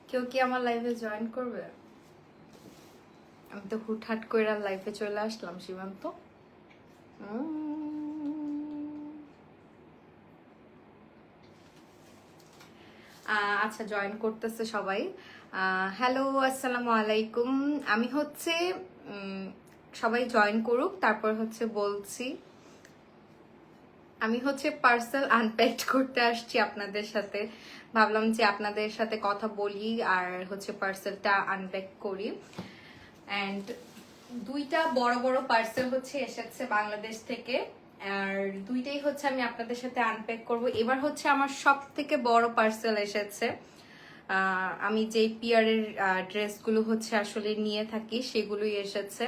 কেউ কি আমার লাইভে জয়েন করবে? আমি তো হুটহাট করে লাইভে চলে আসলাম সীমান্ত। আচ্ছা, জয়েন করতেছে সবাই। হ্যালো, আসসালামু আলাইকুম। আমি হচ্ছে সবাই জয়েন করুক, তারপর হচ্ছে বলছি। আমি হচ্ছে পার্সেল আনপ্যাকড করতে আসছি আপনাদের সাথে। ভাবলাম যে আপনাদের সাথে কথা বলি আর হচ্ছে পার্সেলটা আনপ্যাক করি। অ্যান্ড দুইটা বড় বড় পার্সেল হচ্ছে এসেছে বাংলাদেশ থেকে, আর দুইটাই হচ্ছে আমি আপনাদের সাথে আনপ্যাক করব। এবার হচ্ছে আমার সব থেকে বড় পার্সেল এসেছে। আমি যে পিয়ারের ড্রেসগুলো হচ্ছে আসলে নিয়ে থাকি সেগুলোই এসেছে।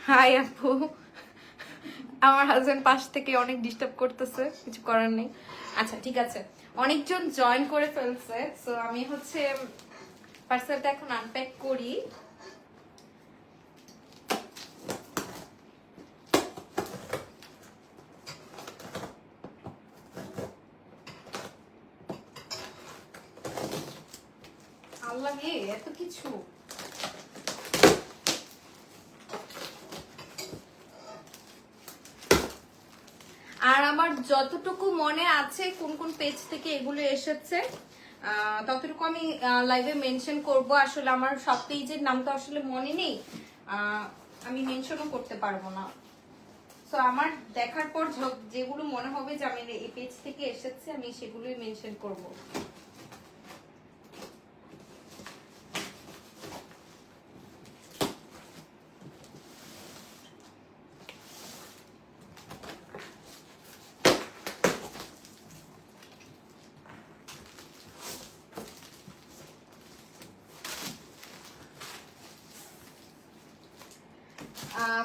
হাই আপু, আমার হাজবেন্ড পাশ থেকে অনেক ডিস্টার্ব করতেছে, কিছু করার নেই। আচ্ছা ঠিক আছে, অনেকজন জয়েন করে ফেলছে, সো আমি হচ্ছে পার্সেলটা এখন আনপ্যাক করি। আল্লাহ রে, এত কিছু! আর আমার যতটুকু মনে আছে কোন কোন পেজ থেকে এগুলো এসেছে ততটুকু আমি লাইভে মেনশন করব। আসলে আমার সব পেজের নাম তো আসলে মনে নেই, আমি মেনশনও করতে পারবো না। সো আমার দেখার পর যেগুলো মনে হবে যে আমি এই পেজ থেকে এসেছে, আমি সেগুলোই মেনশন করব।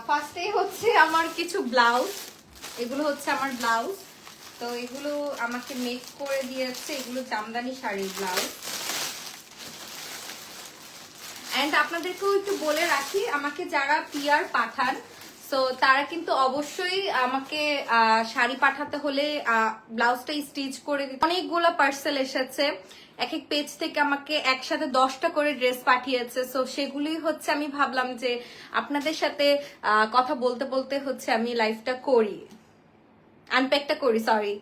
ফার্স্টে হচ্ছে আমার কিছু ব্লাউজ, এগুলো হচ্ছে আমার ব্লাউজ। তো এগুলো আমাকে মেক করে দিয়েছে, এগুলো জামদানি শাড়ির ব্লাউজ। এন্ড আপনাদেরকেও একটু বলে রাখি, আমাকে যারা পিআর পাঠান সো তারা কিন্তু অবশ্যই আমাকে শাড়ি পাঠাতে হলে ব্লাউজটা স্টিচ করে দিতে। অনেকগুলো পার্সেল এসেছে, এক এক পেজ থেকে আমাকে একসাথে 10টা করে ড্রেস পাঠিয়েছে। সো সেগুলোই হচ্ছে আমি ভাবলাম যে আপনাদের সাথে কথা বলতে বলতে হচ্ছে আমি লাইভটা করি, আনপ্যাকটা করি, সরি।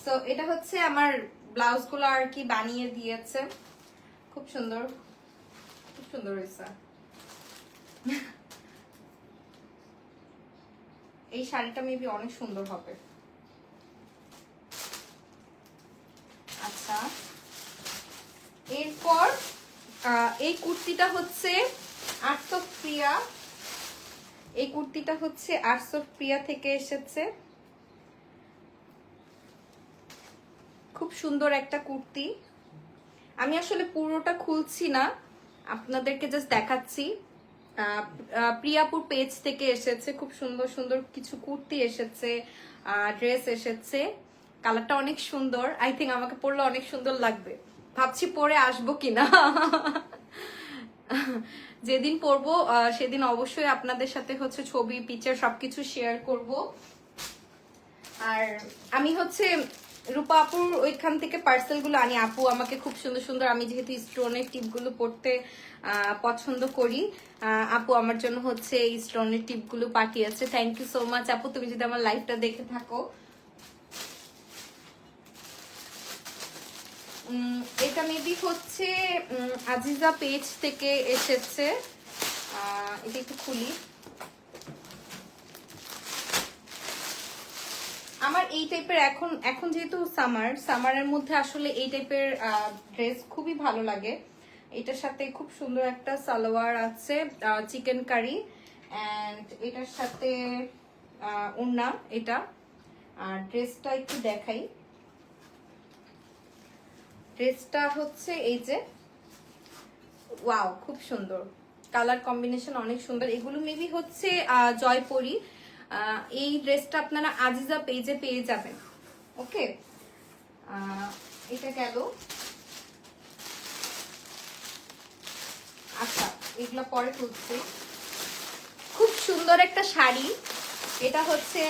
সো এটা হচ্ছে আমার ব্লাউজগুলো আর কি বানিয়ে দিয়েছে, খুব সুন্দর, খুব সুন্দর হয়েছে। এই শাড়িটা মেবি অনেক সুন্দর হবে। আচ্ছা, এরপর এই কুর্তিটা হচ্ছে আর্টস অফ প্রিয়া, এই কুর্তিটা হচ্ছে আর্টস অফ প্রিয়া থেকে এসেছে। খুব সুন্দর একটা কুর্তি। আমি আসলে পুরোটা খুলছি না, আপনাদেরকে জাস্ট দেখাচ্ছি। প্রিয়াপুর পেজ থেকে এসেছে, খুব সুন্দর সুন্দর কিছু কুর্তি এসেছে, ড্রেস এসেছে। কালারটা অনেক সুন্দর, আই থিঙ্ক আমাকে পরলে অনেক সুন্দর লাগবে। ভাবছি পরে আসবো কিনা। যেদিন পরবো সেদিন অবশ্যই আপনাদের সাথে হচ্ছে ছবি পিকচার সবকিছু শেয়ার করব। আর আমি হচ্ছে রূপা আপুর ওইখান থেকে পার্সেল গুলো আনি। আপু আমাকে খুব সুন্দর সুন্দর, আমি যেহেতু স্টোনের টিপ গুলো পড়তে পছন্দ করি, আপু আমার জন্য হচ্ছে এই স্টোনের টিপ গুলো পাঠিয়েছে। থ্যাংক ইউ সো মাচ আপু, তুমি যদি আমার লাইভটা দেখে থাকো। এটা মেবি হচ্ছে আজিজা পেজ থেকে এসেছে। এটা একটু খুলি। আমার এই টাইপের এখন যেহেতু সামারের মধ্যে আসলে এই টাইপের ড্রেস খুবই ভালো লাগে। এটার সাথে খুব সুন্দর একটা সালোয়ার আছে, চিকেন কারি, এন্ড এটার সাথে ওড়না এটা। আর ড্রেসটা একটু দেখাই, ড্রেসটা হচ্ছে এই যে, ওয়াও খুব সুন্দর, কালার কম্বিনেশন অনেক সুন্দর। এগুলো মেবি হচ্ছে জয়পুরি। এই ড্রেসটা আপনারা আজিজা পেজে পেয়ে যাবেন। ওকে, এটা গেল। আচ্ছা, এগুলো পরে তুলছি। খুব সুন্দর একটা শাড়ি, এটা হচ্ছে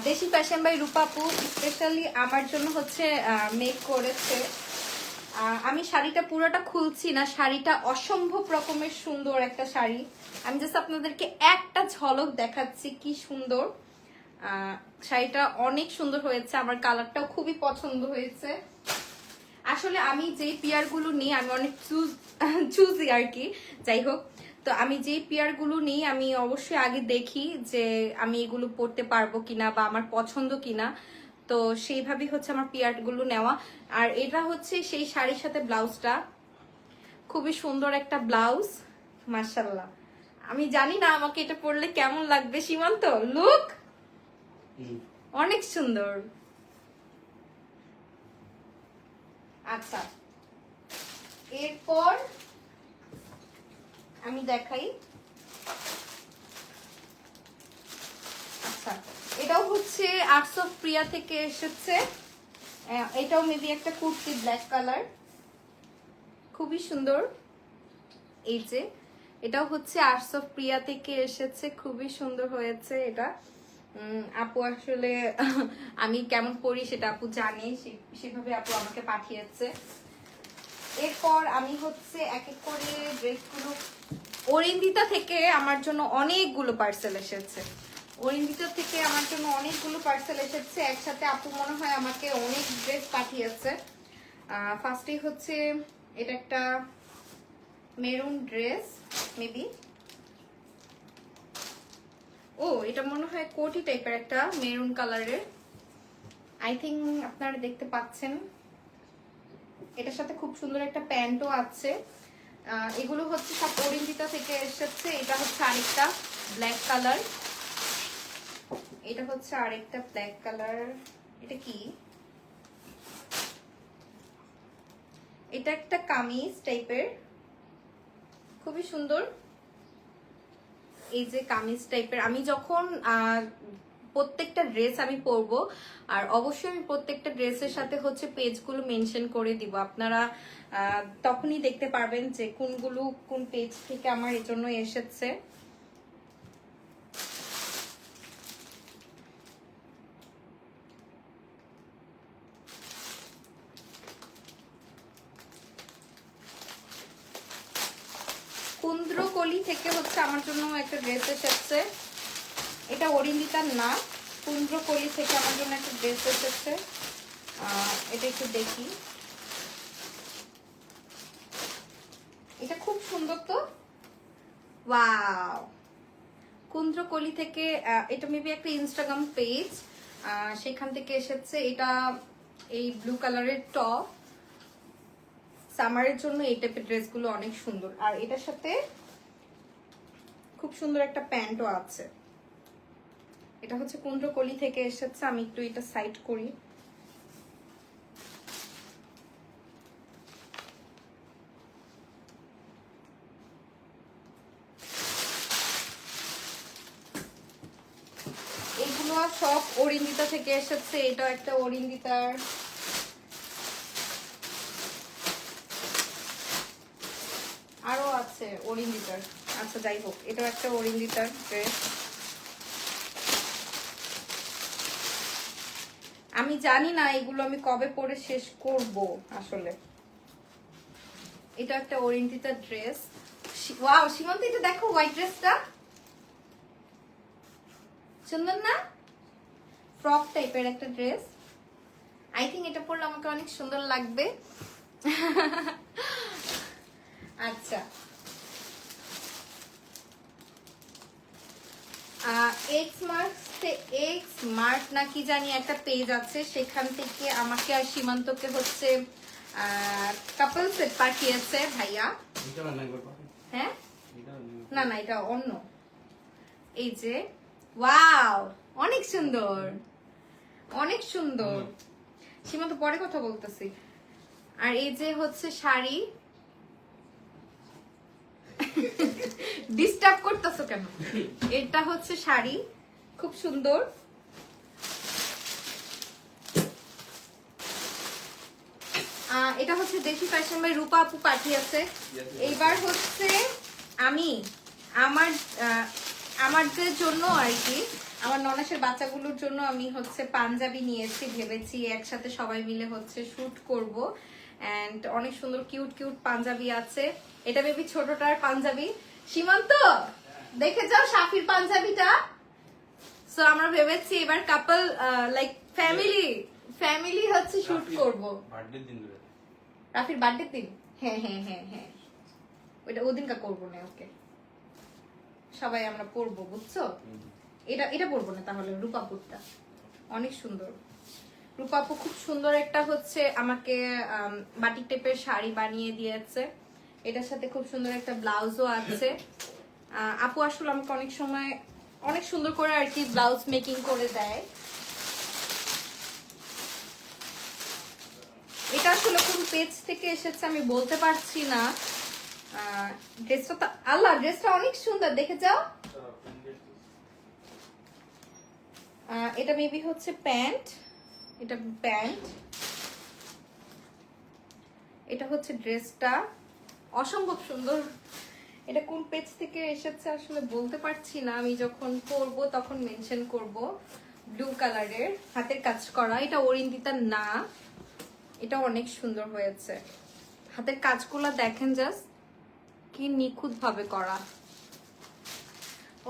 দেশি ফ্যাশন বাই রূপাপু স্পেশালি আমার জন্য হচ্ছে মেক করেছে। আমি শাড়িটা পুরোটা খুলছি না, শাড়িটা অসম্ভব রকমের সুন্দর একটা শাড়ি। আমি জাস্ট আপনাদেরকে একটা ঝলক দেখাচ্ছি কি সুন্দর। শাড়িটা অনেক সুন্দর হয়েছে, আমার কালারটাও খুবই পছন্দ হয়েছে। আসলে আমি যেই পেয়ারগুলো নিই আমি অনেক চুজি আর কি, যাই হোক। তো আমি যেই পেয়ারগুলো নিই আমি অবশ্যই আগে দেখি যে আমি এগুলো পরতে পারবো কিনা বা আমার পছন্দ কিনা, তো সেইভাবেই হচ্ছে আমার পেয়ারগুলো নেওয়া। আর এটা হচ্ছে সেই শাড়ির সাথে ব্লাউজটা, খুবই সুন্দর একটা ব্লাউজ, মাশাআল্লাহ। আমি জানি না আমাকে এটা পরলে কেমন লাগবে। সীমান্ত, লুক, অনেক সুন্দর। আচ্ছা, এরপর আমি দেখাই। আচ্ছা, এটাও হচ্ছে আর্টস অফ প্রিয়া থেকে এসেছে। এটাও মেবি একটা কুর্তি, ব্ল্যাক কালার, খুবই সুন্দর। এই যে এটাও হচ্ছে আর্টস অফ প্রিয়া থেকে এসেছে, খুবই সুন্দর হয়েছে এটা। আপু আসলে আমি কেমন পরি সেটা আপু জানে, সেভাবে আপু আমাকে পাঠিয়েছে। এরপর আমি হচ্ছে এক এক করে ড্রেসগুলো, অরিন্দিতা থেকে আমার জন্য অনেকগুলো পার্সেল এসেছে। অরিন্দিতা থেকে আমার জন্য অনেকগুলো পার্সেল এসেছে একসাথে। আপু মনে হয় আমাকে অনেক ড্রেস পাঠিয়েছে। ফার্স্টেই হচ্ছে এটা একটা মেরুন ড্রেস, মেবি, ও এটা মনে হয় কোটি টাইপের একটা মেরুন কালারের, আই থিঙ্ক আপনারা দেখতে পাচ্ছেন। এটার সাথে খুব সুন্দর একটা প্যান্টও আছে। এগুলো হচ্ছে সব অরিন্দিতা থেকে এসেছে। এটা হচ্ছে আরেকটা ব্ল্যাক কালার, এটা হচ্ছে আরেকটা ব্ল্যাক কালার। এটা কি? এটা একটা কামিজ টাইপের, খুবই সুন্দর। এই যে কামিজ টাইপের, আমি যখন প্রত্যেকটা ড্রেস আমি পরবো আর অবশ্যই আমি প্রত্যেকটা ড্রেসের সাথে হচ্ছে পেজগুলো মেনশন করে দিব, আপনারা তখনই দেখতে পারবেন যে কোনগুলো কোন পেজ থেকে আমার এর জন্য এসেছে। কুন্দ্রকলি থেকে হচ্ছে আমার জন্য একটা ড্রেস এসেছে। এটা অরিন্দিতার না, কুন্দ্রকলি থেকে আমার জন্য একটা ড্রেস এসেছে। এটা একটু দেখি, এটা খুব সুন্দর তো, ওয়াও। কুন্দ্রকলি থেকে, এটা মেবি একটা ইনস্টাগ্রাম পেজ, সেখান থেকে এসেছে। এটা এই ব্লু কালারের টপ, সামারের জন্য এই টাইপের ড্রেসগুলো অনেক সুন্দর। আর এটার সাথে খুব সুন্দর একটা প্যান্টও আছে। এটা হচ্ছে কুন্দ্রকলি থেকে এসেছে। আমি একটু এটা সাইড করি। এগুলো সব অরিন্দিতা থেকে এসেছে। এটা একটা অরিন্দিতার, আরো আছে অরিন্দিতার। আচ্ছা যাই হোক, এটাও একটা অরিন্দিতার ড্রেস। আমি জানি না এগুলো আমি কবে পরে শেষ করব আসলে। এটা একটা অরিন্দিতার ড্রেস, ওয়াও। সীমান্ত, এটা দেখো হোয়াইট ড্রেসটা সুন্দর না? ফ্রক টাইপের একটা ড্রেস, আই থিঙ্ক এটা পরলে আমাকে অনেক সুন্দর লাগবে। আচ্ছা, এক্স মার্ট না কি জানি একটা পেজ আছে, সেখান থেকে আমাকে আর সীমান্তকে হচ্ছে কাপল সেট পাঠিয়েছে ভাইয়া। হ্যাঁ, না না, এটা অন্য। এই যে ওয়াও, অনেক সুন্দর, অনেক সুন্দর। সীমান্ত পরে কথা বলতেছি। আর এই যে হচ্ছে শাড়ি, ডিস্টার্ব করতেছো কেন? এটা হচ্ছে শাড়ি, খুব সুন্দর। এটা হচ্ছে দেশি ফ্যাশন বাই রূপা আপু পাঠিয়েছে। এইবার হচ্ছে আমি আমাদের জন্য আর কি, আমার ননাসের বাচ্চাগুলোর জন্য আমি হচ্ছে পাঞ্জাবি নিয়েছি, ভেবেছি একসাথে সবাই মিলে হচ্ছে শুট করব। এন্ড অনেক সুন্দর কিউট কিউট পাঞ্জাবি আছে। এটা বেবি ছোটটার পাঞ্জাবি। সীমান্ত দেখে যাও সাফির পাঞ্জাবিটা। সো আমরা ভেবেছি এবার কাপল লাইক ফ্যামিলি হচ্ছে শুট করব। রাফির বার্থডে দিন? হ্যাঁ হ্যাঁ হ্যাঁ হ্যাঁ, ওইটা ওদিনকা করবো না। ওকে, সবাই আমরা পরবো, বুঝছো? এটা পরবো না তাহলে, রূপাপুরটা অনেক সুন্দর। রূপাপু খুব সুন্দর একটা হচ্ছে আমাকে বাটিক টাইপের শাড়ি বানিয়ে দিয়েছে। এটার সাথে খুব সুন্দর একটা ব্লাউজও আছে। আপু আসলে আমাকে অনেক সময় অনেক সুন্দর করে আর কি ব্লাউজ মেকিং করে দেয়। এটা আসলে কোন পেজ থেকে এসেছে আমি বলতে পারছি না। ড্রেসটা তো আল্লাহ, ড্রেসটা অনেক সুন্দর, দেখে যাও। এটা মেবি হচ্ছে প্যান্ট, এটা প্যান্ট, এটা হচ্ছে ড্রেসটা। অসম্ভব সুন্দর। এটা কোন পেজ থেকে এসেছে আসলে বলতে পারছি না, আমি যখন পরবো তখন মেনশন করব। ব্লু কালারের হাতের কাজ করা, এটা অরিন্দিতার না, এটা অনেক সুন্দর হয়েছে। হাতের কাজগুলো দেখেন জাস্ট কি নিখুঁত ভাবে করা।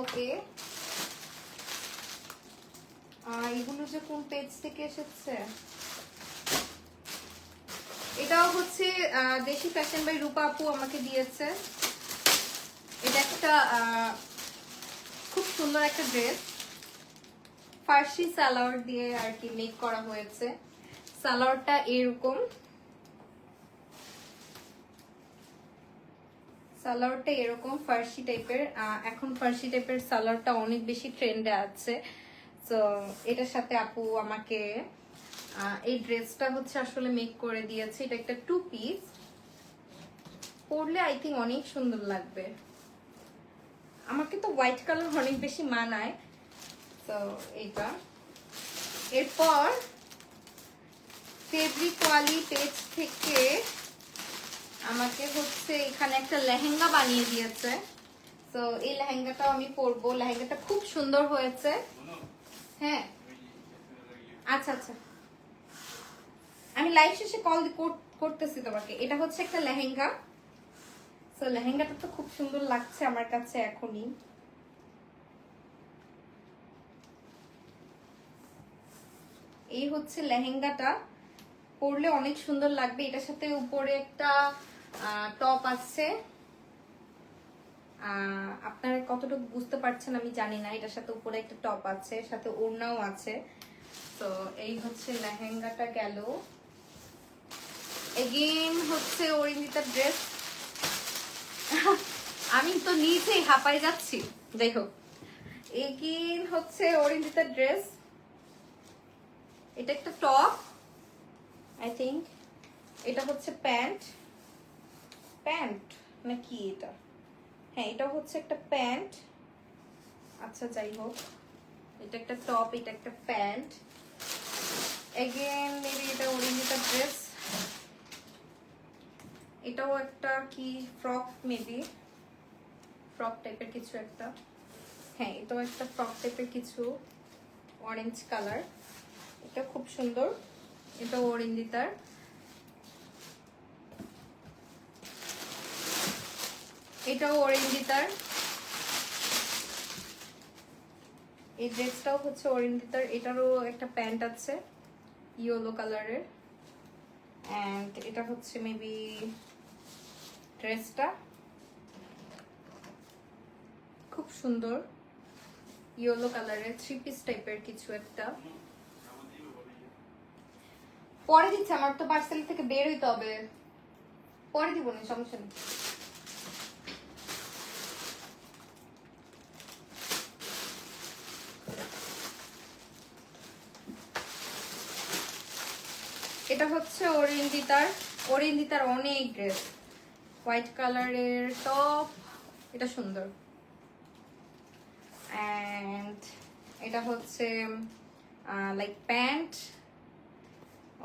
ওকে, এগুলো যে কোন পেজ থেকে এসেছে, এটাও হচ্ছে দেশি ফ্যাশন বাই রূপা আপু আমাকে দিয়েছে। এটা একটা খুব সুন্দর একটা ড্রেস, ফার্সি সালোয়ার দিয়ে আর কি মেক করা হয়েছে। সালোয়ারটা এরকম, সালোয়ারটা এরকম ফার্সি টাইপের। এখন ফার্সি টাইপের সালোয়ারটা অনেক বেশি ট্রেন্ডে আছে। তো এটার সাথে আপু আমাকে এই ড্রেসটা হচ্ছে আসলে মেক করে দিয়েছে। এটা একটা 2 পিস, পরলে আই থিঙ্ক অনেক সুন্দর লাগবে। আমাকে তো হোয়াইট কালার অনেক বেশি মানায়। তো এটা, এরপর ফেব্রিক ওয়ালি পেজ থেকে আমাকে হচ্ছে এখানে একটা লেহেঙ্গা বানিয়ে দিয়েছে। তো এই লেহেঙ্গাটাও আমি পরবো। লেহেঙ্গাটা খুব সুন্দর হয়েছে। হ্যাঁ, আচ্ছা আচ্ছা, আমি লাইভ শেষে কল করতেছি তোমাকে। এটা হচ্ছে একটা লেহেঙ্গা। তো লেহেঙ্গাটা তো খুব সুন্দর লাগছে আমার কাছে এখনই। এই হচ্ছে লেহেঙ্গাটা, পরলে অনেক সুন্দর লাগবে। এটার সাথে উপরে একটা টপ আছে। আপনারা কতটুকু বুঝতে পারছেন আমি জানি না। এটার সাথে উপরে একটা টপ আছে, সাথে ওড়নাও আছে। তো এই হচ্ছে লেহেঙ্গাটা গেল। এগেইন হচ্ছে অরিন্দিতার ড্রেস। আমি তো নিচেই হাঁপাই যাচ্ছি। দেখো, এগেইন হচ্ছে অরিন্দিতার ড্রেস। এটা একটা টপ আই থিঙ্ক। এটা হচ্ছে প্যান্ট, প্যান্ট নাকি এটা? হ্যাঁ, এটা হচ্ছে একটা প্যান্ট। আচ্ছা যাই হোক, এটা একটা টপ, এটা একটা প্যান্ট। এগেইন মেবি এটা অরিন্দিতার ড্রেস। এটাও একটা কি ফ্রক, মেবি ফ্রক টাইপের কিছু একটা। হ্যাঁ, এটাও একটা ফ্রক টাইপের কিছু, অরেঞ্জ কালার। এটা খুব সুন্দর। এটাও অরিন্দিতার। এটাও অরিন্দিতার। এই ড্রেসটাও হচ্ছে অরিন্দিতার। এটারও একটা প্যান্ট আছে ইয়েলো কালারের। এন্ড এটা হচ্ছে মেবি ড্রেসটা, খুব সুন্দর ইয়েলো কালারের 3 পিস টাইপের কিছু একটা। পরে দিচ্ছে, আমার তো পার্সেল থেকে বের হইতে হবে, পরে দিব না, সমস্যা নেই। এটা হচ্ছে অরিন্দিতার। অরিন্দিতার অনেক ড্রেস, হোয়াইট কালারের টপ, এটা সুন্দর। এন্ড এটা হচ্ছে লাইক প্যান্ট।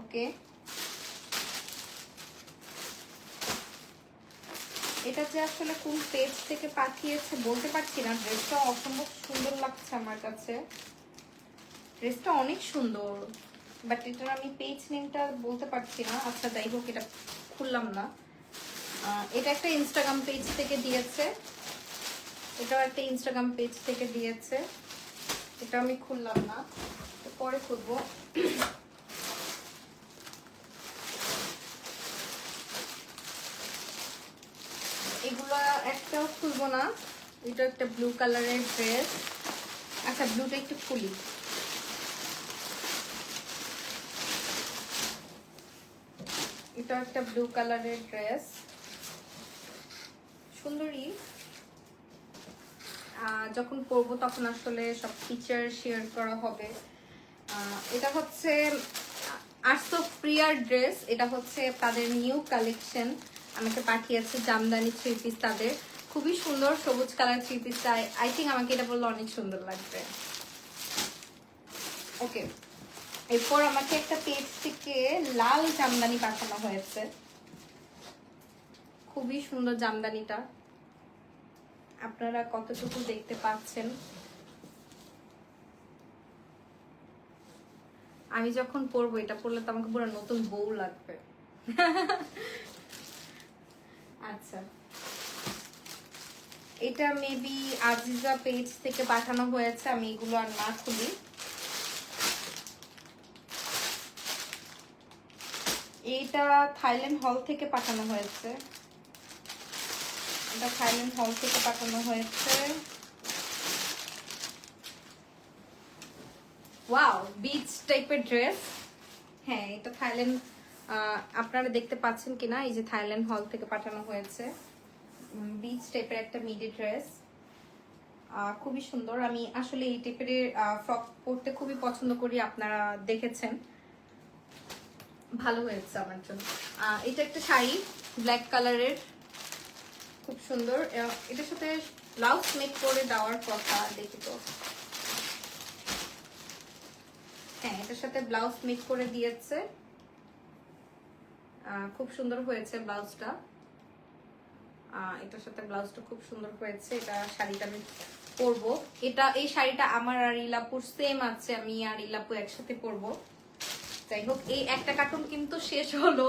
ওকে, এটা যে আসলে কোন পেজ থেকে পাঠিয়েছে বলতে পারছি না। ড্রেসটা অসম্ভব সুন্দর লাগছে আমার কাছে। ড্রেসটা অনেক সুন্দর, বাট এটার আমি পেজ নেমটা বলতে পারছি না। আচ্ছা যাই হোক, এটা খুললাম না। এটা একটা ইনস্টাগ্রাম পেজ থেকে দিয়েছে, এটাও একটা ইনস্টাগ্রাম পেজ থেকে দিয়েছে। এটা আমি খুললাম না, পরে খুলবো। এগুলো একটাও খুলবো না। এটা একটা ব্লু কালারের ড্রেস। আচ্ছা ব্লুটা একটু খুলি। এটা একটা ব্লু কালারের ড্রেস, সুন্দরী। যখন পরবো তখন আসলে সব ফিচার শেয়ার করা হবে। এটা হচ্ছে আর্টসোফ্রিয়ার ড্রেস। এটা হচ্ছে তাদের নিউ কালেকশন, আমাকে পাঠিয়েছে জামদানি 3 পিস। তাদের খুবই সুন্দর সবুজ কালার 3 পিস। আই থিঙ্ক আমাকে এটা বললে অনেক সুন্দর লাগবে। ওকে, এরপর আমাকে একটা পেজ থেকে লাল জামদানি পাঠানো হয়েছে। খুবই সুন্দর জামদানিটা, আপনারা কতটুকু দেখতে পাচ্ছেন। আমি যখন পরবো এটা পরলে তো আমাকে পুরো নতুন বউ লাগবে। আচ্ছা, এটা মেবি আজিজা পেজ থেকে পাঠানো হয়েছে। আমি এগুলো আর না খুলি। এটা থাইল্যান্ড হল থেকে পাঠানো হয়েছে। এটা থাইল্যান্ড হল থেকে পাঠানো হয়েছে। ওয়াও, বিচ টাইপের ড্রেস। হ্যাঁ, এটা থাইল্যান্ড, আপনারা দেখতে পাচ্ছেন কিনা, এই যে থাইল্যান্ড হল থেকে পাঠানো হয়েছে। বিচ টাইপের একটা মিডি ড্রেস, খুবই সুন্দর। আমি আসলে এই টাইপের ফ্রক পরতে খুবই পছন্দ করি, আপনারা দেখেছেন। ভালো হয়েছে আমার জন্য। এটা একটা শাড়ি ব্ল্যাক কালারের, খুব সুন্দর। এটার সাথে ব্লাউজ মেক করে দেওয়ার কথা, দেখি তো। হ্যাঁ, এটার সাথে ব্লাউজ মেক করে দিয়েছে। খুব সুন্দর হয়েছে ব্লাউজটা। এটার সাথে ব্লাউজটা খুব সুন্দর হয়েছে। এটা শাড়িটা আমি পরবো। এই শাড়িটা আমার আর ইলাপুর সেম আছে, আমি আর ইলাপু একসাথে পরবো। যাই হোক, এই একটা কার্টুন কিন্তু শেষ হলো।